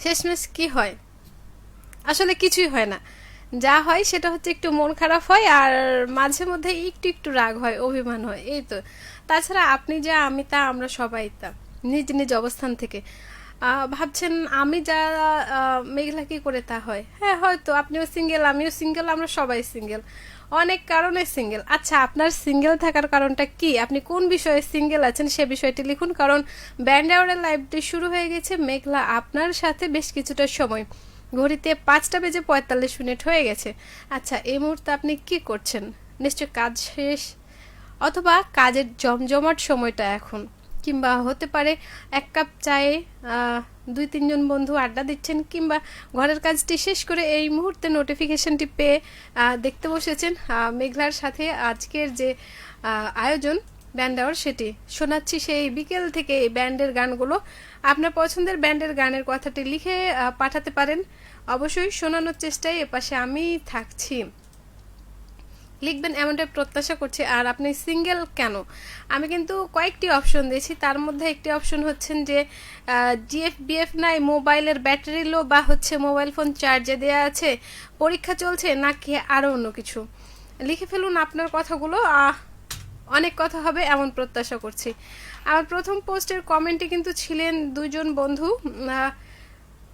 শেষমেশ কি হয়? আসলে কিছুই হয় না। যা হয় সেটা হচ্ছে একটু মন খারাপ হয়, আর মাঝে মধ্যে একটু একটু রাগ হয়, অভিমান হয়, এই তো। তাছাড়া আপনি যা আমি তা, আমরা সবাই তা, নিজ নিজ অবস্থান থেকে। ভাবছেন আমি যা, মেঘলা কি করে তা হয়? হ্যাঁ, হয়তো আপনিও সিঙ্গেল, আমিও সিঙ্গেল, আমরা সবাই সিঙ্গেল, অনেক কারণে সিঙ্গেল। আচ্ছা, আপনার সিঙ্গেল থাকার কারণটা কি? আপনি কোন বিষয়ে সিঙ্গেল আছেন সে বিষয়টি লিখুন, কারণ ব্যান্ড আওয়ারের লাইভটি শুরু হয়ে গেছে মেঘলা আপনার সাথে বেশ কিছুটা সময়। ঘড়িতে 5টা বেজে 45 মিনিট হয়ে গেছে। আচ্ছা, এই মুহূর্তে আপনি কি করছেন? নিশ্চয় কাজ শেষ, অথবা কাজের জমজমাট সময়টা এখন, কিংবা হতে পারে 1 কাপ চায়ে 2-3 জন বন্ধু আড্ডা দিচ্ছেন, কিংবা ঘরের কাজটি শেষ করে এই মুহূর্তে নোটিফিকেশনটি পেয়ে দেখতে বসেছেন মেঘলার সাথে আজকের যে আয়োজন ব্যান্ড আওয়ার, সেটি শোনাচ্ছি সেই বিকেল থেকে এই ব্যান্ডের গানগুলো। আপনার পছন্দের ব্যান্ডের গানের কথাটি লিখে পাঠাতে পারেন, অবশ্যই শোনানোর চেষ্টায় এপাশে আমি থাকছি। লিখবেন এমনটাই প্রত্যাশা করছি। আর আপনি সিঙ্গেল কেন, আমি কিন্তু কয়েকটি অপশন দিয়েছি, তার মধ্যে একটি অপশন হচ্ছেন যে জিএফ বিএফ নাই, মোবাইলের ব্যাটারি লো, বা হচ্ছে মোবাইল ফোন চার্জে দেওয়া আছে, পরীক্ষা চলছে, নাকি আরও অন্য কিছু। লিখে ফেলুন আপনার কথাগুলো, অনেক কথা হবে এমন প্রত্যাশা করছি। আমার প্রথম পোস্টের কমেন্টে কিন্তু ছিলেন 2 জন বন্ধু।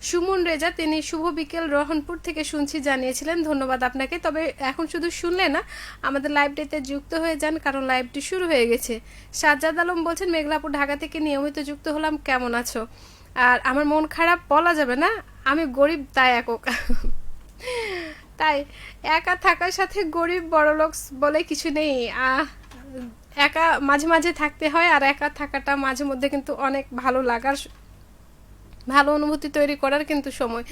সুমন রেজা, তিনি শুভ বিকেল রহনপুর থেকে শুনছি জানিয়েছিলেন, ধন্যবাদ আপনাকে। তবে এখন শুধু শুনলে না, আমাদের লাইভটিতে যুক্ত হয়ে যান, কারণ লাইভটি শুরু হয়ে গেছে। সাজ্জাদ আলম বলছেন, মেঘলাপুর ঢাকা থেকে নিয়মিত যুক্ত হলাম, কেমন আছো? আর আমার মন খারাপ বলা যাবে না, আমি গরিব তাই একক। তাই একা থাকার সাথে গরিব বড়লোক বলে কিছু নেই। একা মাঝে মাঝে থাকতে হয়, আর একা থাকাটা মাঝে মধ্যে কিন্তু অনেক ভালো লাগার, ভালো অনুভূতি তৈরি করার কিন্তু সময়।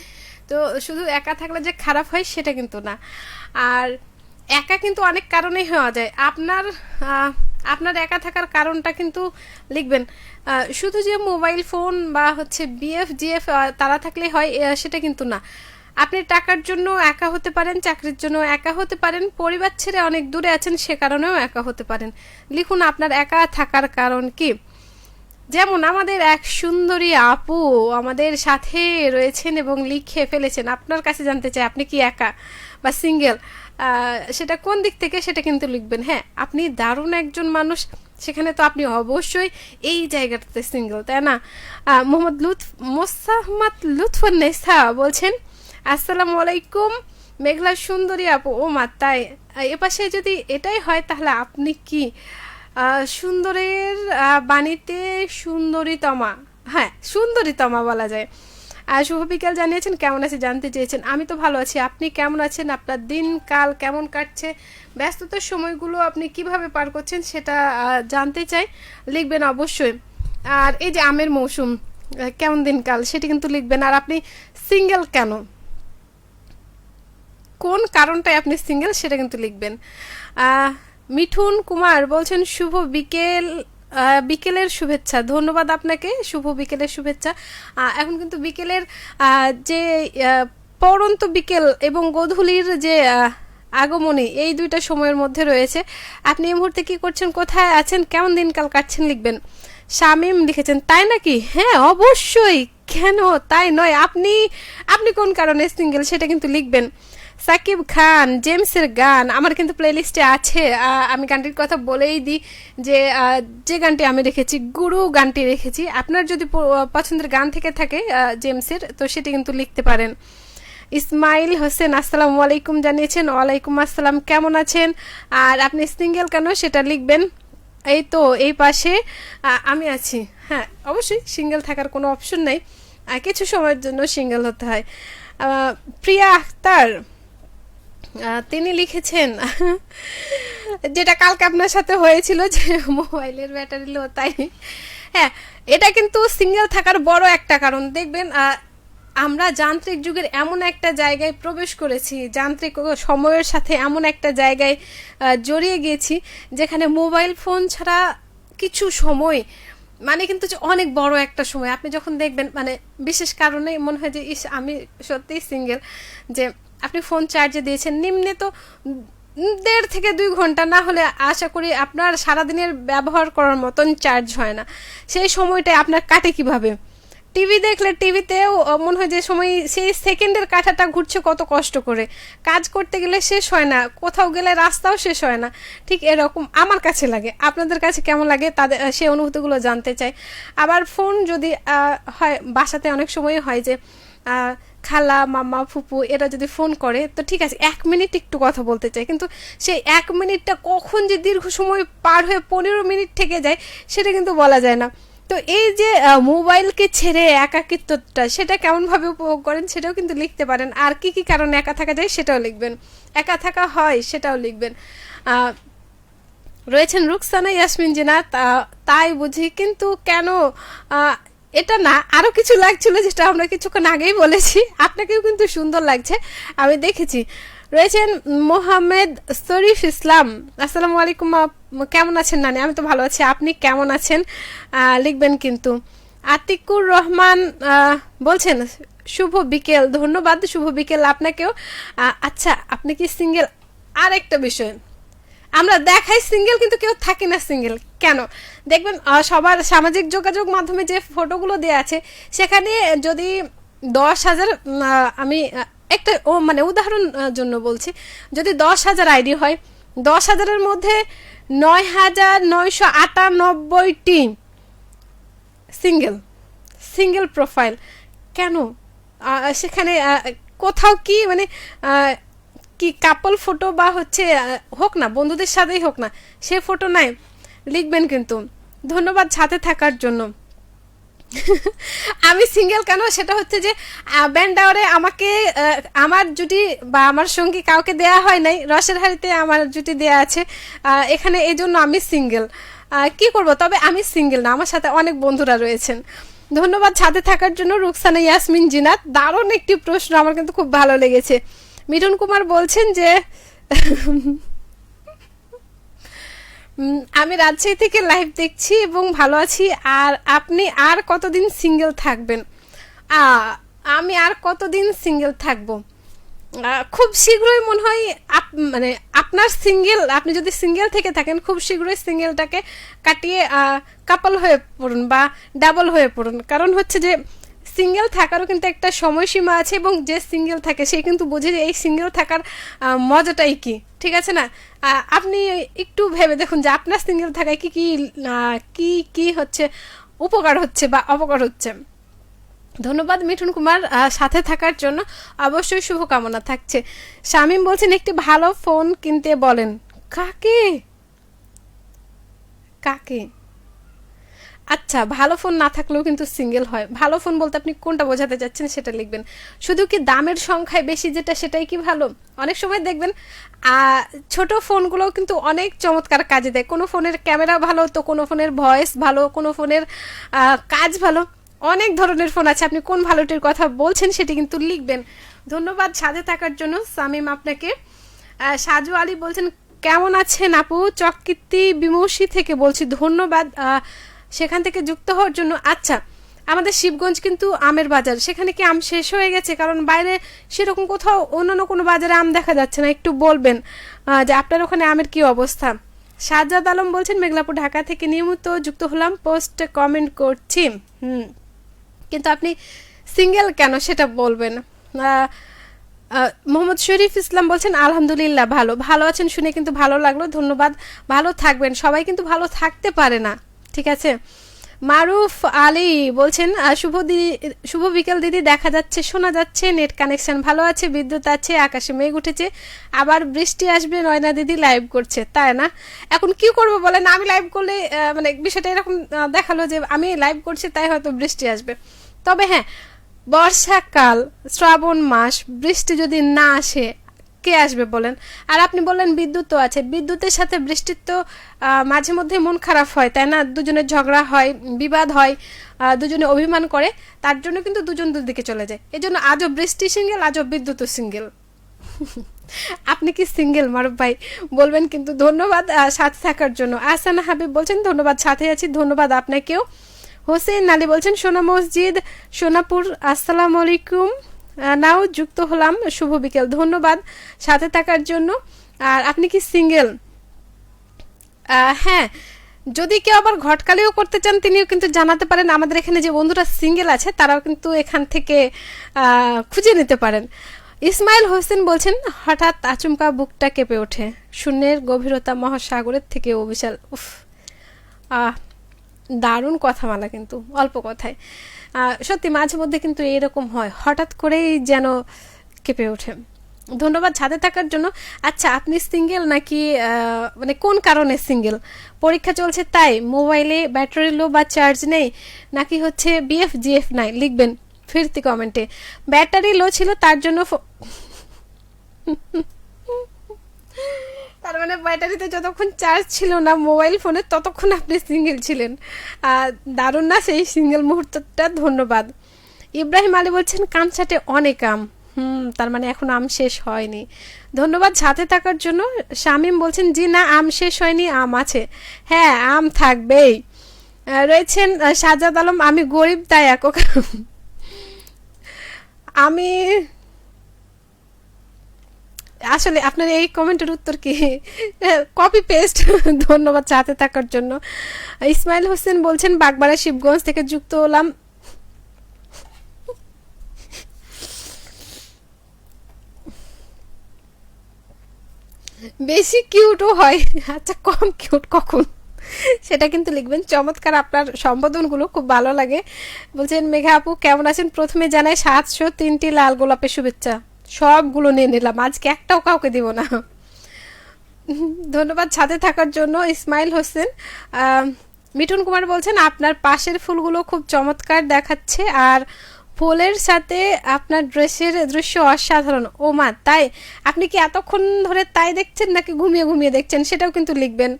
তো শুধু একা থাকলে যে খারাপ হয় সেটা কিন্তু না। আর একা কিন্তু অনেক কারণেই হওয়া যায়। আপনার একা থাকার কারণটা কিন্তু লিখবেন। শুধু যে মোবাইল ফোন বা হচ্ছে বিএফ জিএফ তারা থাকলেই হয় সেটা কিন্তু না। আপনি টাকার জন্য একা হতে পারেন, চাকরির জন্য একা হতে পারেন, পরিবার ছেড়ে অনেক দূরে আছেন সে কারণেও একা হতে পারেন। লিখুন আপনার একা থাকার কারণ কি। যেমন আমাদের এক সুন্দরী আপু আমাদের সাথে রয়েছেন এবং লিখে ফেলেছেন, আপনার কাছে জানতে চাই আপনি কি একা বা সিঙ্গেল, সেটা কোন দিক থেকে সেটা কিন্তু লিখবেন। হ্যাঁ, আপনি দারুণ একজন মানুষ, সেখানে তো আপনি অবশ্যই এই জায়গাটাতে সিঙ্গেল, তাই না? মোহাম্মদ মোসাম্মদ লুৎফুন্নেসা বলছেন, আসসালামু আলাইকুম মেঘলা সুন্দরী আপু। ও মা, তাই? এপাশে যদি এটাই হয় তাহলে আপনি কি সুন্দরের বাণীতে সুন্দরীতমা, হ্যাঁ সুন্দরীতমা বলা যায়। শুভ বিকাল জানিয়েছেন, কেমন আছে জানতে চেয়েছেন। আমি তো ভালো আছি, আপনি কেমন আছেন? আপনার দিন কাল কেমন কাটছে? ব্যস্ততার সময়গুলো আপনি কিভাবে পার করছেন সেটা জানতে চাই, লিখবেন অবশ্যই। আর এই যে আমের মৌসুম, কেমন দিনকাল সেটি কিন্তু লিখবেন। আর আপনি সিঙ্গেল কেন, কোন কারণটায় আপনি সিঙ্গেল সেটা কিন্তু লিখবেন। মিঠুন কুমার বলছেন, শুভ বিকেল, বিকেলের শুভেচ্ছা। ধন্যবাদ আপনাকে, শুভ বিকেলের শুভেচ্ছা। এখন কিন্তু বিকেলের যে পড়ন্ত বিকেল এবং গোধূলির যে আগমনী, এই দুইটা সময়ের মধ্যে রয়েছে। আপনি এই মুহূর্তে কি করছেন, কোথায় আছেন, কেমন দিনকাল কাটছেন লিখবেন। শামীম লিখেছেন, তাই নাকি? হ্যাঁ অবশ্যই, কেন তাই নয়? আপনি কোন কারণে সিঙ্গেল সেটা কিন্তু লিখবেন। সাকিব খান, জেমসের গান আমার কিন্তু প্লেলিস্টে আছে। আমি গানটির কথা বলেই দিই যে যে গানটি আমি রেখেছি, গুরু গানটি রেখেছি। আপনার যদি পছন্দের গান থেকে থাকে জেমসের, তো সেটি কিন্তু লিখতে পারেন। ইসমাইল হোসেন আসসালামু আলাইকুম জানিয়েছেন, ওয়ালাইকুম আসসালাম, কেমন আছেন? আর আপনি সিঙ্গেল কেন সেটা লিখবেন। এই তো এই পাশে আমি আছি। হ্যাঁ অবশ্যই, সিঙ্গেল থাকার কোনো অপশন নেই, কিছু সময়ের জন্য সিঙ্গেল হতে হয়। প্রিয়া আক্তার, তিনি লিখেছেন যেটা কালকে আপনার সাথে হয়েছিল, যে মোবাইলের ব্যাটারি লো, তাই? হ্যাঁ, এটা কিন্তু সিঙ্গেল থাকার বড় একটা কারণ। দেখবেন আমরা যান্ত্রিক যুগের এমন একটা জায়গায় প্রবেশ করেছি, যান্ত্রিক সময়ের সাথে এমন একটা জায়গায় জড়িয়ে গিয়েছি যেখানে মোবাইল ফোন ছাড়া কিছু সময় মানে কিন্তু অনেক বড় একটা সময়। আপনি যখন দেখবেন মানে বিশেষ কারণে মনে হয় যে ইস আমি সত্যিই সিঙ্গেল, যে আপনি ফোন চার্জে দিয়েছেন নিম্নে তো 1.5 থেকে 2 ঘন্টা, না হলে আশা করি আপনার সারাদিনের ব্যবহার করার মতন চার্জ হয় না। সেই সময়টায় আপনার কাটে কিভাবে? টিভি দেখলে টিভিতেও মনে হয় যে সময় সেই সেকেন্ডের কাঁটাটা ঘুরছে কত কষ্ট করে, কাজ করতে গেলে শেষ হয় না, কোথাও গেলে রাস্তাও শেষ হয় না, ঠিক এরকম আমার কাছে লাগে। আপনাদের কাছে কেমন লাগে তাদের সেই অনুভূতিগুলো জানতে চাই। আবার ফোন যদি হয়, বাসাতে অনেক সময় হয় যে খালা মামা ফুপু এরা যদি ফোন করে তো ঠিক আছে 1 মিনিট একটু কথা বলতে চাই, কিন্তু সেই 1 মিনিটটা কখন যে দীর্ঘ সময় পার হয়ে 15 মিনিট থেকে যায় সেটা কিন্তু বলা যায় না। তো এই যে মোবাইলকে ছেড়ে একাকিত্বটা সেটা কেমনভাবে উপভোগ করেন সেটাও কিন্তু লিখতে পারেন, আর কি কি কারণে একা থাকা যায় সেটাও লিখবেন, একা থাকা হয় সেটাও লিখবেন। রয়েছেন রুকসানা ইয়াসমিন জিনা, তাই বুঝি, কিন্তু কেন এটা না আরো কিছু লাগছিল যেটা আমরা কিছুক্ষণ আগেই বলেছি, আপনাকেও কিন্তু সুন্দর লাগছে আমি দেখেছি। রয়েছেন মোহাম্মদ শরীফ ইসলাম, আসসালামু আলাইকুম, কেমন আছেন নানি? আমি তো ভালো আছি, আপনি কেমন আছেন লিখবেন কিন্তু। আতিকুর রহমান বলছেন শুভ বিকেল, ধন্যবাদ, শুভ বিকেল আপনাকেও। আচ্ছা আপনি কি সিঙ্গেল? আর একটা বিষয়, আমরা দেখাই সিঙ্গেল কিন্তু কেউ থাকি না সিঙ্গেল, কেন দেখবেন সবার সামাজিক যোগাযোগ মাধ্যমে যে ফটোগুলো দেওয়া আছে সেখানে যদি 10,000, আমি একটা মানে উদাহরণ জন্য বলছি, যদি 10,000 আইডি হয়, 10,000-এর মধ্যে 9,998টি সিঙ্গেল, সিঙ্গেল প্রোফাইল। কেন সেখানে কোথাও কি মানে কি কাপল ফটো বা হচ্ছে হোক না, বন্ধুদের সাথেই হোক না, সে ফটো নাই, লিখবেন কিন্তু। ধন্যবাদ সাথে থাকার জন্য। আমি সিঙ্গেল কেন, সেটা হচ্ছে যে ব্যান্ডাওয়ারে আমাকে আমার জুটি বা আমার সঙ্গী কাউকে দেয়া হয় নাই, রসের হাড়িতে আমার জুটি দেয়া আছে এখানে, এই জন্য আমি সিঙ্গেল। কি করব, তবে আমি সিঙ্গেল না, আমার সাথে অনেক বন্ধুরা রয়েছেন। ধন্যবাদ সাথে থাকার জন্য রুকসানা ইয়াসমিন জিনাত, দারুণ একটি প্রশ্ন, আমার কিন্তু খুব ভালো লেগেছে। মিঠুন কুমার বলছেন যে আমি রাজশাহী থেকে লাইভ দেখছি এবং ভালো আছি, আর আপনি আর কতদিন সিঙ্গেল থাকবেন? আমি আর কতদিন সিঙ্গেল থাকবো, খুব শীঘ্রই মনে হয়, মানে আপনার সিঙ্গেল, আপনি যদি সিঙ্গেল থেকে থাকেন খুব শীঘ্রই সিঙ্গেলটাকে কাটিয়ে কাপল হয়ে পড়ুন বা ডাবল হয়ে পড়ুন। কারণ হচ্ছে যে সিঙ্গেল থাকারও কিন্তু একটা সময়সীমা আছে, এবং যে সিঙ্গেল থাকে সে কিন্তু বোঝে যে এই সিঙ্গেল থাকার মজাটাই কি, ঠিক আছে না? আপনি একটু ভেবে দেখুন যে আপনার সিঙ্গেল থাকায় কি কি কি কি হচ্ছে, উপকার হচ্ছে বা অপকার হচ্ছে। ধন্যবাদ মিঠুন কুমার সাথে থাকার জন্য, অবশ্যই শুভকামনা থাকছে। শামীম বলছেন একটি ভালো ফোন কিনতে বলেন। কাকে কাকে? আচ্ছা, ভালো ফোন না থাকলেও কিন্তু সিঙ্গেল হয়। ভালো ফোন বলতে আপনি কোনটা বোঝাতে চাচ্ছেন সেটা লিখবেন। শুধু কি দামের সংখ্যায় বেশি যেটা সেটাই কি ভালো? অনেক সময় দেখবেন ছোট ফোনগুলোও কিন্তু অনেক চমৎকার কাজে দেয়। কোনো ফোনের ক্যামেরা ভালো, তো কোনো ফোনের ভয়েস ভালো, কোনো ফোনের কাজ ভালো, অনেক ধরনের ফোন আছে। আপনি কোন ভালোটির কথা বলছেন সেটি কিন্তু লিখবেন। ধন্যবাদ সাথে থাকার জন্য শামীম আপনাকে। সাজু আলী বলছেন কেমন আছেন আপু? চককীর্তি বিমর্ষী থেকে বলছি, ধন্যবাদ সেখান থেকে যুক্ত হওয়ার জন্য। আচ্ছা, আমাদের শিবগঞ্জ কিন্তু আমের বাজার, সেখানে কি আম শেষ হয়ে গেছে? কারণ বাইরে সেরকম কোথাও অন্যান্য কোনো বাজারে আম দেখা যাচ্ছে না, একটু বলবেন যে আপনার ওখানে আমের কি অবস্থা। সাজ্জাদ আলম বলছেন মেঘলাপুর ঢাকা থেকে নিয়মিত যুক্ত হলাম, পোস্ট কমেন্ট করছি। কিন্তু আপনি সিঙ্গেল কেন সেটা বলবেন। মোহাম্মদ শরীফ ইসলাম বলছেন আলহামদুলিল্লাহ ভালো, ভালো আছেন শুনে কিন্তু ভালো লাগলো, ধন্যবাদ, ভালো থাকবেন। সবাই কিন্তু ভালো থাকতে পারে না, ঠিক আছে। মারুফ আলী বলছেন শুভ বিকেল দিদি, দেখা যাচ্ছে শোনা যাচ্ছে, নেট কানেকশন ভালো আছে, বিদ্যুৎ আছে, আকাশে মেঘ উঠেছে, আবার বৃষ্টি আসবে, নয়না দিদি লাইভ করছে, তাই না? এখন কি করবো বলেন, আমি লাইভ করলে মানে বিষয়টা এরকম দেখালো যে আমি লাইভ করছি তাই হয়তো বৃষ্টি আসবে। তবে হ্যাঁ, বর্ষাকাল, শ্রাবণ মাস, বৃষ্টি যদি না আসে কে আসবে বলেন? আর আপনি বললেন বিদ্যুৎ তো আছে, বিদ্যুতের সাথে বৃষ্টির তো মাঝে মধ্যে মন খারাপ হয়, তাই না? দুজনের ঝগড়া হয়, বিবাদ হয়, দুজনে অভিমান করে, তার জন্য কিন্তু দুজন দুদিকে চলে যায়। এই জন্য আজও বৃষ্টি সিঙ্গেল, আজও বিদ্যুৎও সিঙ্গেল। আপনি কি সিঙ্গেল মারুফ ভাই? বলবেন কিন্তু। ধন্যবাদ সাথে থাকার জন্য। আহসানা হাবিব বলছেন ধন্যবাদ, সাথে আছি, ধন্যবাদ আপনাকেও। হোসেন আলী বলছেন সোনা মসজিদ সোনাপুর, আসসালামু আলাইকুম, নাও যুক্ত হলাম, শুভ বিকেল, ধন্যবাদ সাথে থাকার জন্য। আর আপনি কি সিঙ্গেল? হ্যাঁ, যদি কেউ আবার ঘটকালিও করতে চান তিনিও কিন্তু জানাতে পারেন, আমাদের এখানে যে বন্ধুরা সিঙ্গেল আছে তারাও কিন্তু এখান থেকে খুঁজে নিতে পারেন। ইসমাইল হোসেন বলছেন, হঠাৎ আচমকা বুকটা কেঁপে ওঠে, শূন্যের গভীরতা মহাসাগরের থেকেও বিশাল। উফ, দারুণ কথামালা, কিন্তু অল্প কথায়। সত্যি মাঝে মধ্যে কিন্তু এরকম হয়, হঠাৎ করেই যেন কেঁপে ওঠে। ধন্যবাদ ছাদে থাকার জন্য। আচ্ছা, আপনি সিঙ্গেল নাকি মানে কোন কারণে সিঙ্গেল? পরীক্ষা চলছে তাই, মোবাইলে ব্যাটারি লো বা চার্জ নেই, নাকি হচ্ছে বিএফ জিএফ নাই? লিখবেন ফিরতি কমেন্টে। ব্যাটারি লো ছিল তার জন্য তার মানে ব্যাটারিতে যতক্ষণ চার্জ ছিল না মোবাইল ফোনে ততক্ষণ আপনি সিঙ্গেল ছিলেন। দারুণ না সেই সিঙ্গেল মুহূর্তটা? ধন্যবাদ। ইব্রাহিম আলী বলছেন, কাম ছাটে অনেক আম। তার মানে এখন আম শেষ হয়নি। ধন্যবাদ সাথে থাকার জন্য। শামীম বলছেন, জি না, আম শেষ হয়নি, আম আছে। হ্যাঁ, আম থাকবেই। রয়েছেন সাজাদ আলম, আমি গরিব তাই একক। আমি আসলে আপনার এই কমেন্টের উত্তর কি? Copy paste. ধন্যবাদ সাথে থাকার জন্য। ইসমাইল হোসেন বলছেন, বাগবাড়া শিবগঞ্জ থেকে যুক্ত হলাম। বেশি কিউটও হয়, আচ্ছা কম কিউট কখন সেটা কিন্তু লিখবেন। চমৎকার, আপনার সম্বোধনগুলো খুব ভালো লাগে। বলছেন, মেঘা আপু কেমন আছেন? প্রথমে জানাই 703টি লাল গোলাপের শুভেচ্ছা, সবগুলো নিয়ে নিলাম, আজকে একটাও কাউকে দিব না। ধন্যবাদ সাথে থাকার জন্য। ইসমাইল হোসেন। মিঠুন কুমার বলছেন, আপনার পাশের ফুলগুলো খুব চমৎকার দেখাচ্ছে, আর ফুলের সাথে আপনার ড্রেসের দৃশ্য অসাধারণ। ও মা, তাই? আপনি কি এতক্ষণ ধরে তাই দেখছেন নাকি ঘুমিয়ে ঘুমিয়ে দেখছেন? সেটাও কিন্তু লিখবেন।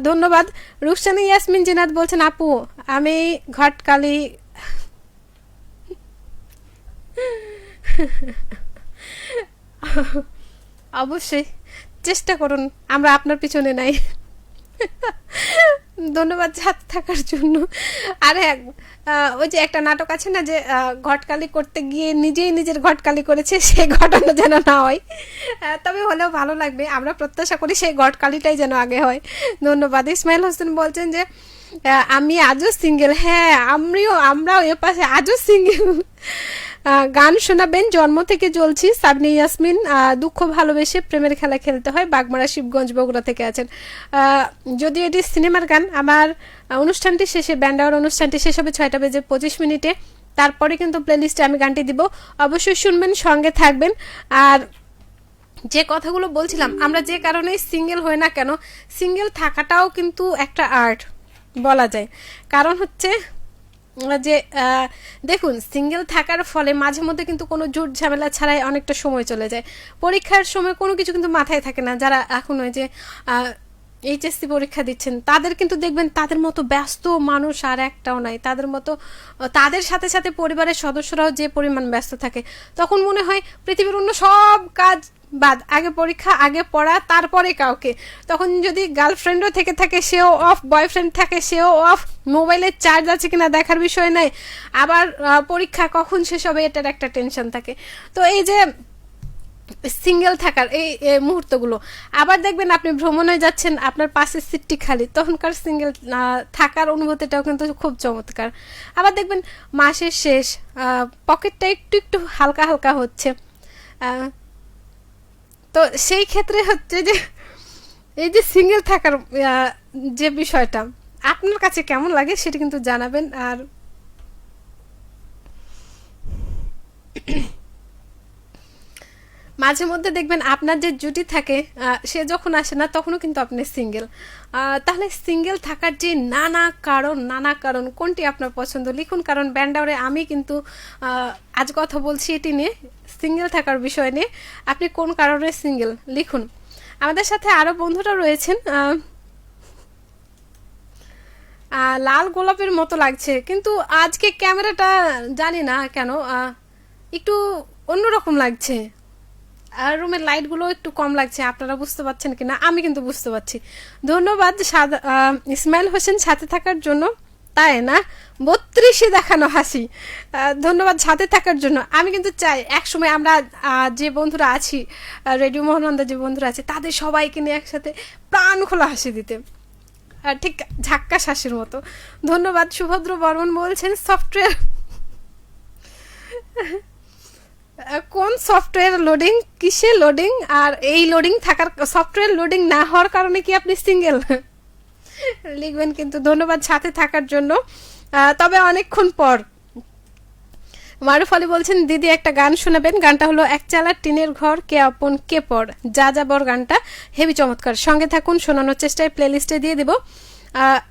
ধন্যবাদ। রুকসানা ইয়াসমিন জিনাত বলছেন, আপু আমি ঘটকালি অবশ্যই চেষ্টা করুন, আমরা আপনার পিছনে নাই। ধন্যবাদ সাথে থাকার জন্য। আর হ্যাঁ, ওই যে একটা নাটক আছে না যে ঘটকালি করতে গিয়ে নিজেই নিজের ঘটকালি করেছে, সেই ঘটনা যেন না হয়। তবে হলেও ভালো লাগবে, আমরা প্রত্যাশা করি সেই ঘটকালিটাই যেন আগে হয়। ধন্যবাদ। ইসমাইল হোসেন বলছেন যে, আমি আজও সিঙ্গেল। হ্যাঁ, আমরাও এ পাশে আজও সিঙ্গেল। গান শোনাবেন? জন্ম থেকে জ্বলছি, সাবনি ইয়াসমিন। দুঃখ ভালোবেসে প্রেমের খেলা খেলতে হয়, বাগমারা শিবগঞ্জ বগুড়া থেকে আছেন। যদি এটি সিনেমার গান, আমার অনুষ্ঠানটি শেষে ব্যান্ডাওয়ার অনুষ্ঠানটি শেষ হবে 6:25 তারপরে কিন্তু প্লেলিস্টে আমি গানটি দিব, অবশ্যই শুনবেন, সঙ্গে থাকবেন। আর যে কথাগুলো বলছিলাম, আমরা যে কারণে সিঙ্গেল হই না কেন, সিঙ্গেল থাকাটাও কিন্তু একটা আর্ট বলা যায়। কারণ হচ্ছে যে দেখুন, সিঙ্গেল থাকার ফলে মাঝে মধ্যে কিন্তু কোনো জুট ঝামেলা ছাড়াই অনেকটা সময় চলে যায়। পরীক্ষার সময় কোনো কিছু কিন্তু মাথায় থাকে না। যারা এখন ওই যে এইচএসসি পরীক্ষা দিচ্ছেন তাদের কিন্তু দেখবেন তাদের মতো ব্যস্ত মানুষ আর একটাও নাই। তাদের মতো, তাদের সাথে সাথে পরিবারের সদস্যরাও যে পরিমাণ ব্যস্ত থাকে, তখন মনে হয় পৃথিবীর অন্য সব কাজ বাদ, আগে পরীক্ষা, আগে পড়া, তারপরে কাউকে। তখন যদি গার্লফ্রেন্ডও থেকে থাকে সেও অফ, বয়ফ্রেন্ড থাকে সেও অফ, মোবাইলের চার্জ আছে কিনা দেখার বিষয় নাই, আবার পরীক্ষা কখন শেষ হবে এটার একটা টেনশন থাকে। তো এই যে সিঙ্গেল থাকার এই মুহূর্তগুলো, আবার দেখবেন আপনি ভ্রমণে যাচ্ছেন, আপনার পাশের সিটটি খালি, তখনকার সিঙ্গেল থাকার অনুভূতিটাও কিন্তু খুব চমৎকার। আবার দেখবেন মাসের শেষ, পকেটটা একটু একটু হালকা হালকা হচ্ছে, তো সেই ক্ষেত্রে হচ্ছে যে এই যে সিঙ্গেল থাকার যে বিষয়টা আপনার কাছে কেমন লাগে সেটা কিন্তু জানাবেন। আর মাঝে মধ্যে দেখবেন আপনার যে জুটি থাকে সে যখন আসে না তখনও কিন্তু আপনি সিঙ্গেল। তাহলে সিঙ্গেল থাকার যে নানা কারণ কোনটি আপনার পছন্দ লিখুন, কারণ ব্যান্ডাওরে আমি কিন্তু আজ কথা বলছি এটি নিয়ে, সিঙ্গেল থাকার বিষয় নিয়ে। আপনি কোন কারণে সিঙ্গেল লিখুন। আমাদের সাথে আরও বন্ধুরা রয়েছেন। লাল গোলাপের মতো লাগছে, কিন্তু আজকে ক্যামেরাটা জানি না কেন একটু অন্যরকম লাগছে, আর রুমের লাইটগুলো একটু কম লাগছে। আপনারা বুঝতে পারছেন কিনা? আমি কিন্তু বুঝতে পারছি। ধন্যবাদ ইসমাইল হোসেন সাথে থাকার জন্য। তাই না, 32 দেখানো হাসি। ধন্যবাদ সাথে থাকার জন্য। আমি কিন্তু চাই একসময় আমরা যে বন্ধুরা আছি, রেডিও মোহনন্দা যে বন্ধুরা আছে, তাদের সবাইকে নিয়ে একসাথে প্রাণ খোলা হাসি দিতে। ঠিক ঝাক্কা শাসির মতো। ধন্যবাদ। সুভদ্র বর্মন বলছেন সফটওয়্যার, কোন সফটওয়্যার লোডিং, কিসে লোডিং, আর এই লোডিং থাকার, সফটওয়্যার লোডিং না হওয়ার কারণে কি আপনি সিঙ্গেল লিখবেন কিন্তু। ধন্যবাদ সাথে থাকার জন্য, তবে অনেকক্ষণ পর। মারুফ আলী বলছেন দিদি একটা গান শোনাবেন, গানটা হলো এক চালা টিনের ঘর কে আপন কে পর, যা যাবর গানটা হেভি চমৎকার, সঙ্গে থাকুন, শোনানোর চেষ্টায় প্লেলিস্টে দিয়ে দিব।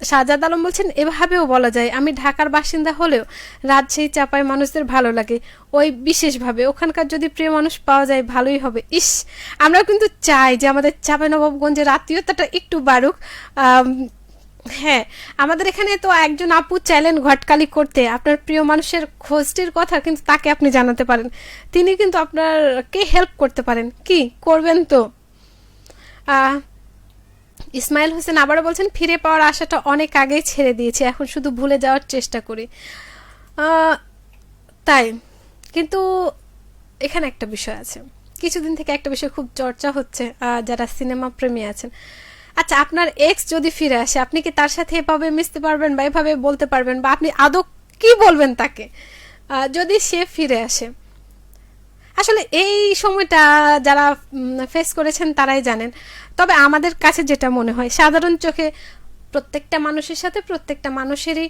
শাহজাদ আলম বলছেন এভাবেও বলা যায় আমি ঢাকার বাসিন্দা হলেও রাজশাহী চাপায় মানুষদের ভালো লাগে ওই বিশেষভাবে, ওখানকার যদি প্রিয় মানুষ পাওয়া যায় ভালোই হবে। ইস, আমরা কিন্তু চাই যে আমাদের চাঁপাইনবাবগঞ্জের আত্মীয়তাটা একটু বাড়ুক। হ্যাঁ, আমাদের এখানে তো একজন আপু চাইলেন ঘটকালি করতে, আপনার প্রিয় মানুষের খোঁজটির কথা, কিন্তু তাকে আপনি জানাতে পারেন, তিনি কিন্তু আপনারকে হেল্প করতে পারেন, কি করবেন তো। ইসমাইল হোসেন আবারও বলছেন ফিরে পাওয়ার আশাটা অনেক আগেই ছেড়ে দিয়েছি, এখন শুধু ভুলে যাওয়ার চেষ্টা করি। তাই, কিন্তু এখানে একটা বিষয় আছে, কিছুদিন থেকে একটা বিষয় খুব চর্চা হচ্ছে, যারা সিনেমা প্রেমী আছেন। আচ্ছা, আপনার এক্স যদি ফিরে আসে, আপনি কি তার সাথে এভাবে মিশতে পারবেন বা এভাবে বলতে পারবেন, বা আপনি আদৌ কি বলবেন তাকে যদি সে ফিরে আসে? আসলে এই সময়টা যারা ফেস করেছেন তারাই জানেন। তবে আমাদের কাছে যেটা মনে হয়, সাধারণ চোখে প্রত্যেকটা মানুষের সাথে প্রত্যেকটা মানুষেরই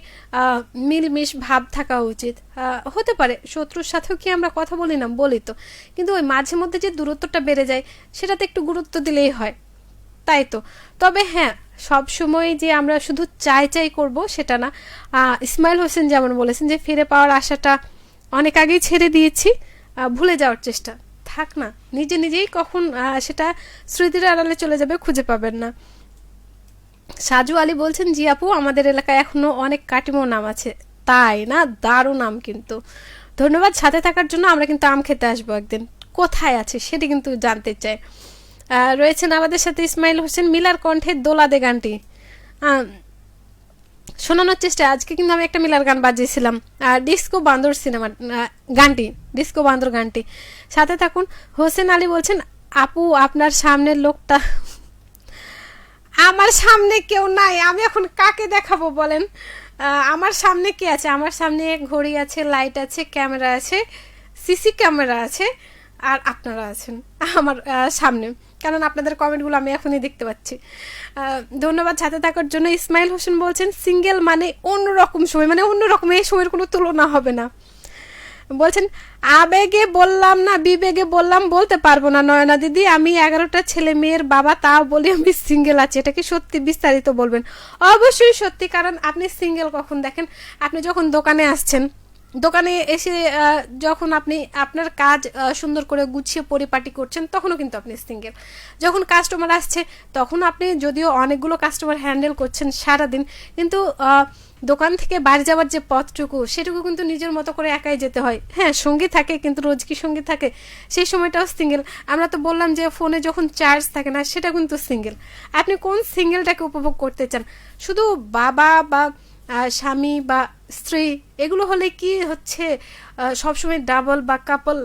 মিলমিশ ভাব থাকা উচিত। হতে পারে শত্রুর সাথেও কি আমরা কথা বলি না, বলি তো, কিন্তু ওই মাঝে মধ্যে যে দূরত্বটা বেড়ে যায় সেটাতে একটু গুরুত্ব দিলেই হয়, তাই তো। তবে হ্যাঁ, সব সময় যে আমরা শুধু চাই করব সেটা না। ইসমাইল হোসেন যেমন বলেছেন যে ফিরে পাওয়ার আশাটা অনেক আগেই ছেড়ে দিয়েছি, ভুলে যাওয়ার চেষ্টা থাক না, নিজে নিজেই কখন সেটা স্মৃতির আড়ালে চলে যাবে, খুঁজে পাবেন না। সাজু আলী বলছেন জি আপু, আমাদের এলাকায় এখনো অনেক কাটিমো নাম আছে। তাই না? দারুণ নাম কিন্তু। ধন্যবাদ সাথে থাকার জন্য। আমরা কিন্তু আম খেতে আসবো একদিন, কোথায় আছে সেটি কিন্তু জানতে চাই। রয়েছেন আমাদের সাথে ইসমাইল হোসেন। মিলার কণ্ঠে দোলাদে গানটি শোনানোর চেষ্টা, আজকে কিন্তু আমি একটা মিলার গান বাজিয়েছিলাম, ডিস্কো বান্দর সিনেমা গানটি, ডিস্কো বান্দর গানটি। সাথে থাকুন। হোসেন আলী বলছেন আপু আপনার সামনের লোকটা, আমার সামনে কেউ নাই, আমি এখন কাকে দেখাবো বলেন? আমার সামনে কে আছে? আমার সামনে ঘড়ি আছে, লাইট আছে, ক্যামেরা আছে, সিসি ক্যামেরা আছে, আর আপনারা আছেন আমার সামনে, কারণ আপনাদের কমেন্টগুলো আমি এখনই দেখতে পাচ্ছি। ধন্যবাদ সাথে থাকার জন্য। ইসমাইল হোসেন বলছেন সিঙ্গেল মানে অন্যরকম সময়, মানে অন্যরকম, এই সময়ের কোনো তুলনা হবে না। বলছেন আবেগে বললাম না বিবেগে বললাম, বলতে পারবো না নয়না দিদি, আমি 11টা ছেলে মেয়ের বাবা, তাও বলি আমি সিঙ্গেল আছি। এটা কি সত্যি? বিস্তারিত বলবেন। অবশ্যই সত্যি, কারণ আপনি সিঙ্গেল কখন দেখেন, আপনি যখন দোকানে আসছেন, দোকানে এসে যখন আপনি আপনার কাজ সুন্দর করে গুছিয়ে পরিপাটি করছেন, তখনও কিন্তু আপনি সিঙ্গেল। যখন কাস্টমার আসছে তখন আপনি যদিও অনেকগুলো কাস্টমার হ্যান্ডেল করছেন সারাদিন, কিন্তু দোকান থেকে বাড়ি যাওয়ার যে পথটুকু, সেটুকু কিন্তু নিজের মতো করে একাই যেতে হয়। হ্যাঁ, সঙ্গী থাকে, কিন্তু রোজ কি সঙ্গী থাকে? সেই সময়টাও সিঙ্গেল। আমরা তো বললাম যে ফোনে যখন চার্জ থাকে না, সেটা কিন্তু সিঙ্গেল। আপনি কোন সিঙ্গেলটাকে উপভোগ করতে চান? শুধু বাবা বা স্বামী বা স্ত্রী এগুলো হলে কি হচ্ছে সবসময় ডাবল বা কাপল?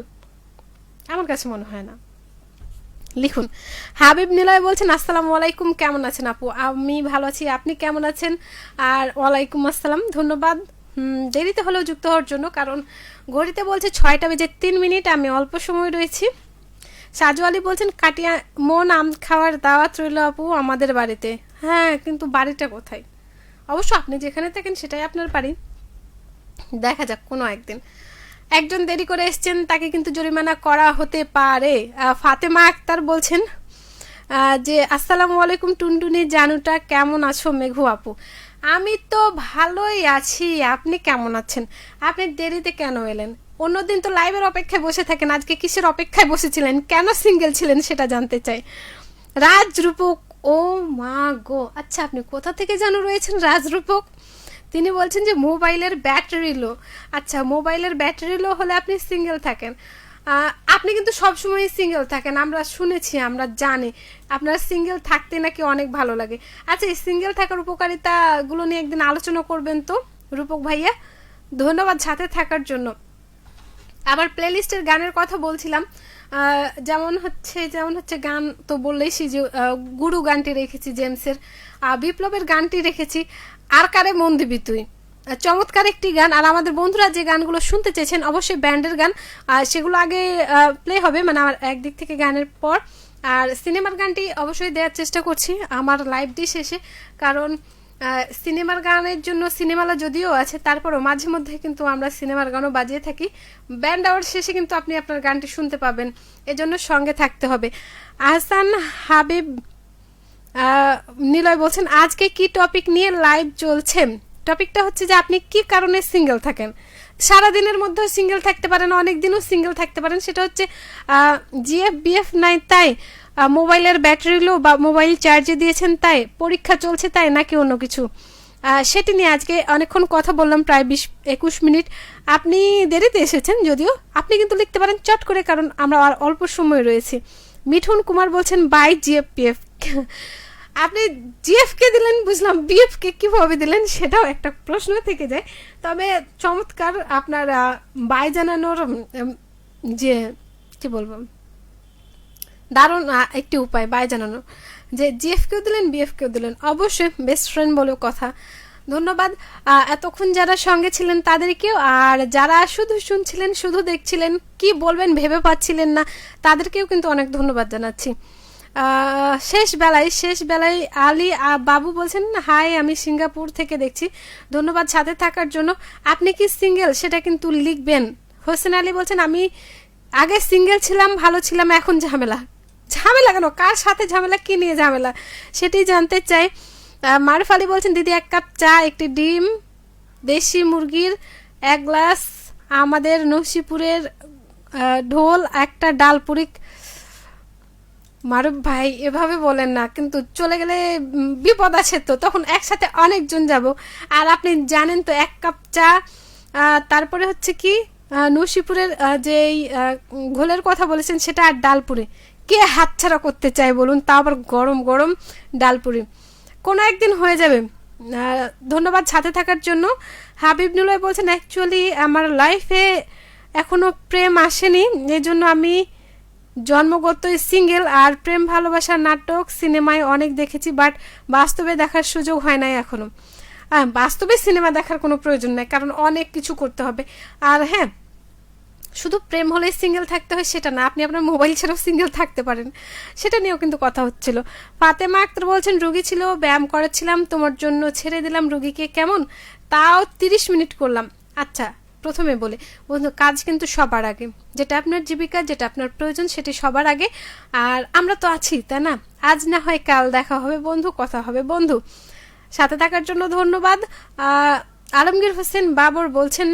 আমার কাছে মনে হয় না। লিখুন। হাবিব নিলয় বলছেন আসসালামু আলাইকুম, কেমন আছেন আপু? আমি ভালো আছি, আপনি কেমন আছেন? আর ওয়ালাইকুম আসসালাম, ধন্যবাদ দেরিতে হলেও যুক্ত হওয়ার জন্য, কারণ ঘড়িতে বলছে 6:03, আমি অল্প সময় রয়েছি। সাজু আলী বলছেন কাটিয়া মন আম খাওয়ার দাওয়াত রইল আপু আমাদের বাড়িতে। হ্যাঁ, কিন্তু বাড়িটা কোথায়? অবশ্য আপনি যেখানে থাকেন সেটাই আপনার বাড়ি, দেখা যাক কোনো একদিন। একজন দেরি করে এসছেন, তাকে কিন্তু জরিমানা করা হতে পারে। ফাতেমা আক্তার বলছেন যে আসসালামু আলাইকুম টুনটুনি জানুটা, কেমন আছো মেঘু আপু? আমি তো ভালোই আছি, আপনি কেমন আছেন? আপনি দেরিতে কেন এলেন? অন্যদিন তো লাইভের অপেক্ষায় বসে থাকেন, আজকে কিসের অপেক্ষায় বসেছিলেন? কেন সিঙ্গেল ছিলেন সেটা জানতে চাই। রাজরূপক, ও মা গো, আচ্ছা আপনি কোথা থেকে জানো রয়েছেন রাজরূপক? তিনি বলছেন যে মোবাইলের ব্যাটারি লো। আচ্ছা, মোবাইলের ব্যাটারি লো হলে আপনি সিঙ্গেল থাকেন। আপনি কিন্তু সবসময় সিঙ্গেল থাকেন, আমরা শুনেছি, আমরা জানি আপনার সিঙ্গেল থাকতে নাকি অনেক ভালো লাগে। আচ্ছা, এই সিঙ্গেল থাকার উপকারিতাগুলো নিয়ে একদিন আলোচনা করবেন তো রূপক ভাইয়া। ধন্যবাদ সাথে থাকার জন্য। আবার প্লেলিস্টের গানের কথা বলছিলাম, যেমন হচ্ছে গান তো বললেই যে গুরু গানটি রেখেছি জেমসের, বিপ্লবের গানটি রেখেছি আর কারে মন দিবি তুই, চমৎকার একটি গান। আর আমাদের বন্ধুরা যে গানগুলো শুনতে চেয়েছেন অবশ্যই ব্যান্ডের গান, সেগুলো আগে প্লে হবে, মানে আমার একদিক থেকে গানের পর। আর সিনেমার গানটি অবশ্যই দেওয়ার চেষ্টা করছি আমার লাইভটি শেষে, কারণ সিনেমার গানের জন্য সিনেমালা যদিও আছে, তারপরও মাঝে মধ্যে কিন্তু আমরা সিনেমার গানও বাজিয়ে থাকি। ব্যান্ড আওয়ার শেষে কিন্তু আপনি আপনার গানটি শুনতে পাবেন, এজন্য সঙ্গে থাকতে হবে। আহসান হাবিব নিলয় বলছেন আজকে কি টপিক নিয়ে লাইভ চলছে? টপিকটা হচ্ছে যে আপনি কি কারণে সিঙ্গেল থাকেন। সারাদিনের মধ্যেও সিঙ্গেল থাকতে পারেন, অনেক দিনও সিঙ্গেল থাকতে পারেন, সেটা হচ্ছে জিএফ বিএফ নাই তাই, মোবাইলের ব্যাটারি লো বা মোবাইল চার্জে দিয়েছেন তাই, পরীক্ষা চলছে তাই, নাকি অন্য কিছু। সেটি নিয়ে আজকে অনেকক্ষণ কথা বললাম, প্রায় 20-21 মিনিট। আপনি দেরিতে এসেছেন যদিও, আপনি কিন্তু লিখতে পারেন চট করে, কারণ আমরা আর অল্প সময় রয়েছি। মিঠুন কুমার বলছেন বাই জিএফ পিএফ। আপনি জিএফ কে দিলেন বুঝলাম, বিএফ কে কিভাবে দিলেন সেটাও একটা প্রশ্ন থেকে যায়। তবে চমৎকার আপনার বাই জানানোর যে কি বলবো দারুণ একটি উপায় বাই জানানোর, যে জিএফ কেও দিলেন বিএফ কেও দিলেন, অবশ্যই বেস্ট ফ্রেন্ড বলেও কথা। ধন্যবাদ এতক্ষণ যারা সঙ্গে ছিলেন তাদেরকেও, আর যারা শুধু শুনছিলেন শুধু দেখছিলেন কি বলবেন ভেবে পাচ্ছিলেন না তাদেরকেও কিন্তু অনেক ধন্যবাদ জানাচ্ছি। শেষ বেলায় আলী বাবু বলছেন হাই, আমি সিঙ্গাপুর থেকে দেখছি, ধন্যবাদ সাথে থাকার জন্য। আপনি কি সিঙ্গেল সেটা কিন্তু লিখবেন। হোসেন আলী বলছেন আমি আগে সিঙ্গেল ছিলাম, ভালো ছিলাম, এখন ঝামেলা। ঝামেলা কেন, কার সাথে ঝামেলা, কি নিয়ে ঝামেলা সেটি জানতে চাই। মারুফ আলী বলছেন দিদি 1 কাপ চা, একটি ডিম, দেশি মুরগির 1 গ্লাস, আমাদের নসিপুরের ঢোল, একটা ডালপুরি। মারুফ ভাই এভাবে বলেন না, কিন্তু চলে গেলে বিপদ আছে, তো তখন একসাথে অনেকজন যাব। আর আপনি জানেন তো 1 কাপ চা, তারপরে হচ্ছে কি নসিপুরের যেই ঘোলের কথা বলেছেন সেটা, আর ডালপুরি, কে হাতছাড়া করতে চায় বলুন, তা আবার গরম গরম ডালপুরি। কোনো একদিন হয়ে যাবে। ধন্যবাদ সাথে থাকার জন্য। হাবিব নুলয় বলছেন অ্যাকচুয়ালি আমার লাইফে এখনো প্রেম আসেনি, এই জন্য আমি জন্মগত সিঙ্গেল। আর প্রেম ভালোবাসার নাটক সিনেমায় অনেক দেখেছি, বাট বাস্তবে দেখার সুযোগ হয় নাই এখনো। বাস্তবে সিনেমা দেখার কোনো প্রয়োজন নাই, কারণ অনেক কিছু করতে হবে। আর হ্যাঁ, শুধু প্রেম হলেই সিঙ্গেল থাকতে হয় সেটা না, আপনি আপনার মোবাইল ছাড়াও সিঙ্গেল থাকতে পারেন, সেটা নিয়েও কিন্তু কথা হচ্ছিল। ফাতেমা আক্তার বলছেন রুগী ছিল, ব্যায়াম করাচ্ছিলাম, তোমার জন্য ছেড়ে দিলাম রুগীকে, কেমন তাও 30 মিনিট করলাম। আচ্ছা, প্রথমে বলে বন্ধু, কাজ কিন্তু সবার আগে, যেটা আপনার জীবিকা, যেটা আপনার প্রয়োজন সেটি সবার আগে। আর আমরা তো আছি, তাই না? আজ না হয় কাল দেখা হবে বন্ধু, কথা হবে বন্ধু। সাথে থাকার জন্য ধন্যবাদ। আলমগীর হোসেন বাবর বলছেন,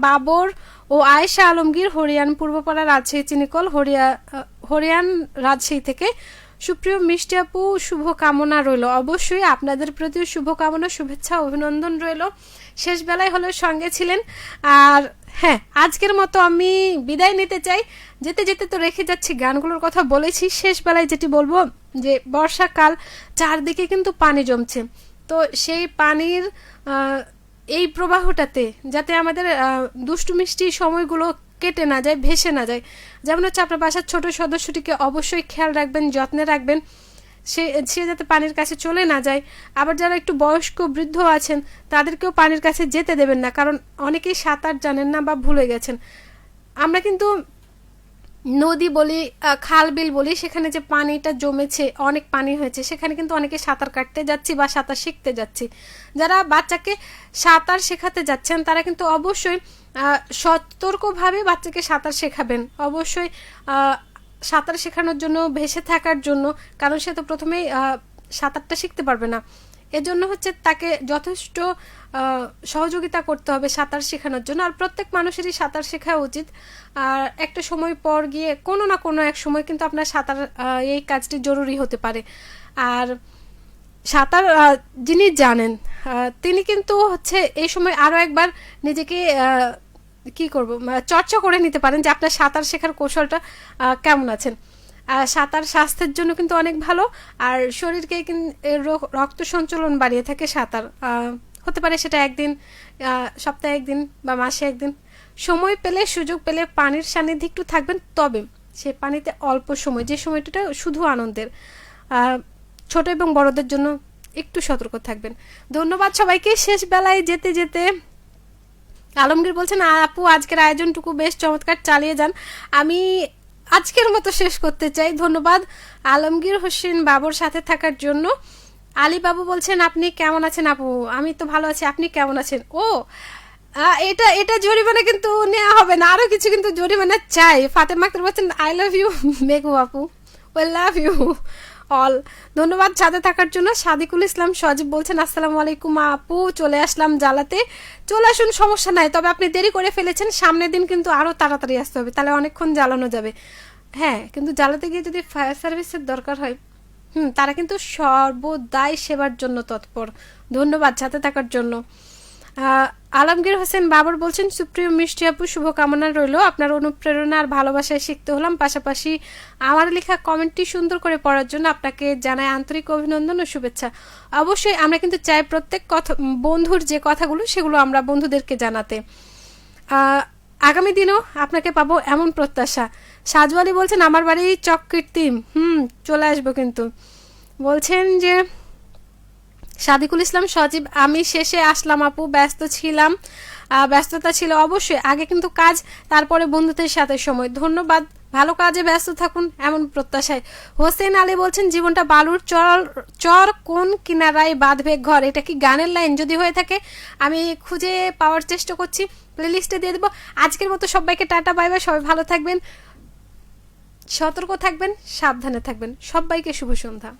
বাবর ও আয়েশা আলমগীর, হরিয়ান পূর্বপাড়া, রাজশাহী চিনিকল, হরিয়ান রাজশাহী থেকে। সুপ্রিয় মিষ্টি আপু, শুভ কামনা রইল। অবশ্যই আপনাদের প্রতিও শুভকামনা, শুভেচ্ছা, অভিনন্দন রইল। শেষ বেলায় হলেও সঙ্গে ছিলেন। আর হ্যাঁ, আজকের মতো আমি বিদায় নিতে চাই। যেতে যেতে তো রেখে যাচ্ছি, গানগুলোর কথা বলেছি, শেষ বেলায় যেটি বলবো যে বর্ষাকাল, চারদিকে কিন্তু পানি জমছে, তো সেই পানির এই প্রবাহটাতে যাতে আমাদের দুষ্টু মিষ্টি সময়গুলো কেটে না যায়, ভেসে না যায়। যেমন হচ্ছে আপনার বাসার ছোট সদস্যটিকে অবশ্যই খেয়াল রাখবেন, যত্নে রাখবেন, সে যাতে পানির কাছে চলে না যায়। আবার যারা একটু বয়স্ক বৃদ্ধ আছেন তাদেরকেও পানির কাছে যেতে দেবেন না, কারণ অনেকেই সাঁতার জানেন না বা ভুলে গেছেন। আমরা কিন্তু নদী বলি, খাল বিল বলি, সেখানে যে পানিটা জমেছে, অনেক পানি হয়েছে, সেখানে কিন্তু অনেকে সাঁতার কাটতে যাচ্ছি বা সাঁতার শিখতে যাচ্ছি। যারা বাচ্চাকে সাঁতার শেখাতে যাচ্ছেন তারা কিন্তু অবশ্যই সতর্কভাবে বাচ্চাকে সাঁতার শেখাবেন, অবশ্যই সাঁতার শেখানোর জন্য, ভেসে থাকার জন্য, কারণ সে তো প্রথমেই সাঁতারটা শিখতে পারবে না। এজন্য হচ্ছে তাকে যথেষ্ট সহযোগিতা করতে হবে সাঁতার শেখানোর জন্য। আর প্রত্যেক মানুষেরই সাঁতার শেখা উচিত। আর একটা সময় পর গিয়ে কোনো না কোনো এক সময় কিন্তু আপনার সাঁতার এই কাজটি জরুরি হতে পারে। আর সাঁতার যিনি জানেন তিনি কিন্তু হচ্ছে এই সময় আরও একবার নিজেকে কি করব চর্চা করে নিতে পারেন যে আপনার সাঁতার শেখার কৌশলটা কেমন আছেন। সাঁতার স্বাস্থ্যের জন্য কিন্তু অনেক ভালো, আর শরীরকে রক্ত সঞ্চালন বাড়িয়ে থাকে সাঁতার। হতে পারে সেটা একদিন, সপ্তাহে একদিন বা মাসে একদিন সময় পেলে, সুযোগ পেলে পানির সান্নিধ্যে একটু থাকবেন। তবে সে পানিতে অল্প সময়, যে সময়টা শুধু আনন্দের। ছোট এবং বড়দের জন্য একটু সতর্ক থাকবেন। ধন্যবাদ সবাইকে। শেষ বেলায় যেতে যেতে আলমগীর বলছেন আপু আজকের আয়োজনটুকু বেশ চমৎকার, চালিয়ে যান। আমি আজকের মতো শেষ করতে চাই। ধন্যবাদ আলমগীর হোসেন বাবুর সাথে থাকার জন্য। আলী বাবু বলছেন আপনি কেমন আছেন আপু? আমি তো ভালো আছি, আপনি কেমন আছেন? ও এটা এটা জরিমানা কিন্তু নেওয়া হবে না, আরো কিছু কিন্তু জরিমানা চাই। ফাতেমা আক্তার বলছেন আই লাভ ইউ মেঘু আপু, ওই লাভ ইউ অল। ধন্যবাদ সাথে থাকার জন্য। সাদিকুল ইসলাম সজীব বলছেন আসসালামু আলাইকুম আপু, চলে আসলাম জ্বালাতে। চলে আসুন, সমস্যা নাই, তবে আপনি দেরি করে ফেলেছেন, সামনের দিন কিন্তু আরো তাড়াতাড়ি আসতে হবে, তাহলে অনেকক্ষণ জ্বালানো যাবে। হ্যাঁ, কিন্তু জ্বালাতে গিয়ে যদি ফায়ার সার্ভিসের দরকার হয়, তারা কিন্তু সর্বদাই সেবার জন্য তৎপর। ধন্যবাদ সাথে থাকার জন্য। আলমগীর হোসেন বাবর বলছেন সুপ্রিয় মিষ্টি আপু, শুভকামনা রইল, আপনার অনুপ্রেরণা আর ভালোবাসায় শিখতে হলাম, পাশাপাশি আমার লেখা কমেন্টটি সুন্দর করে পড়ার জন্য আপনাকে জানাই আন্তরিক অভিনন্দন ও শুভেচ্ছা। অবশ্যই আমরা কিন্তু চাই প্রত্যেক কথা, বন্ধুর যে কথাগুলো সেগুলো আমরা বন্ধুদেরকে জানাতে। আগামী দিনও আপনাকে পাবো এমন প্রত্যাশা। সাজু আলী বলছেন আমার বাড়ি চককীর্তিম, চলে আসবো কিন্তু। বলছেন যে সাদিকুল ইসলাম সজীব আমি শেষে আসলাম আপু, ব্যস্ত ছিলাম, ব্যস্ততা ছিল অবশ্যই, আগে কিন্তু কাজ, তারপরে বন্ধুদের সাথে সময়। ধন্যবাদ, ভালো কাজে ব্যস্ত থাকুন এমন প্রত্যাশায়। হোসেন আলী বলছেন জীবনটা বালুর চর কোন কিনারায় বাঁধবে ঘর, এটা কি গানের লাইন? যদি হয়ে থাকে আমি খুঁজে পাওয়ার চেষ্টা করছি, প্লেলিস্টে দিয়ে দেবো। আজকের মতো সবাইকে টাটা, বাই বাই, সবাই ভালো থাকবেন, সতর্ক থাকবেন, সাবধানে থাকবেন, সবাইকে শুভ সন্ধ্যা।